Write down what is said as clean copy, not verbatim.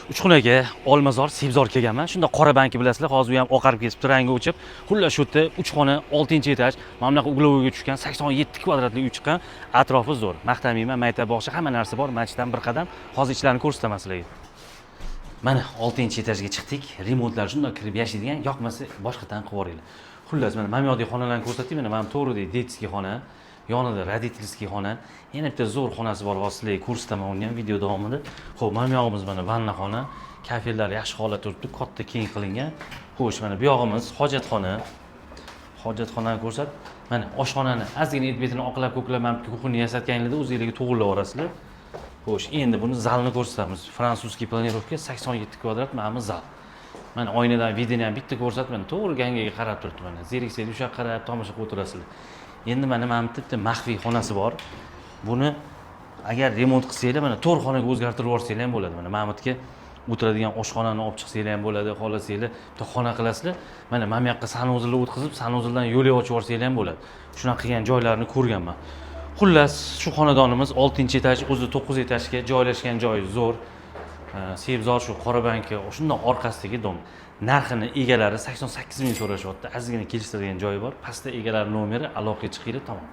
Uchxonaga Olmazor, Sebzor kelganman. Shunda qora banki bilasizlar, hozir u ham oqarib ketibdi, rangi o'chib. Xullas shu yerda uchxona 6-etaj, mana bunaqa uglovoyga tushgan 87 kvadratli uy chiqqan. Atrofi zo'r. Maqtamayman, maktab, bog'cha, hamma narsa bor. Masjiddan bir qadam. Hozir ichlarini ko'rsataman sizlarga. Mana 6-etajga chiqdik. Remontlar shunday kirib yashaydigan, yoqmasa boshqadan qilib yuboringlar. Xullas mana yoqdagi xonalarni ko'rsatdim. Mana to'g'ridagi detskiy xona, yonida rodительskiy xona, yana bitta zo'r xonasi bor, hozir sizlarga ko'rsataman uni ham video davomida. Xo'p, mana bu yog'imiz mana vanna xona, kafellar yaxshi holatda turibdi, katta keng qilingan. Xo'sh, mana bu yog'imiz hojatxona. Hojatxonani ko'rsat. Mana oshxonani ozgina et-betini oqlab, ko'klab, mana kuxni yasatganingizda o'zingizga to'g'rilab olasizlar. Xo'sh, endi buni zalni ko'rsatamiz. Fransuzskiy planirovka 87 kvadrat mana bu zal. Mana oynadan videoni ham bitta ko'rsatman, to'g'ri gangaga qarab turibdi mana. Zeriksanglar o'sha qarab tomosha qilib o'tirasizlar. Endi mana bitta maxfiy xonasi bor. Buni agar remont qilsanglar, mana to'rt xonaga o'zgartirib yuborsanglar ham bo'ladi. Mana Mahmudga o'tiradigan oshxonani olib chiqsanglar ham bo'ladi, xohlasanglar bitta xona qilasizlar. Mana bu yoqqa sanuzilni o'tkazib, sanuzildan yo'l ochib yuborsanglar ham bo'ladi. Shunaqa qilgan joylarni ko'rganman. Xullas, shu xonadonimiz 6-etaj, o'zi 9-etajga joylashgan joyi zo'r. Sebzor shu Qorabanki, shundan orqasidagi dom. Narxini egalari 88 ming so'rashyapti. Ozgina kelishadigan joyi bor. Pastda egalari nomeri, aloqaga chiqinglar, tamom.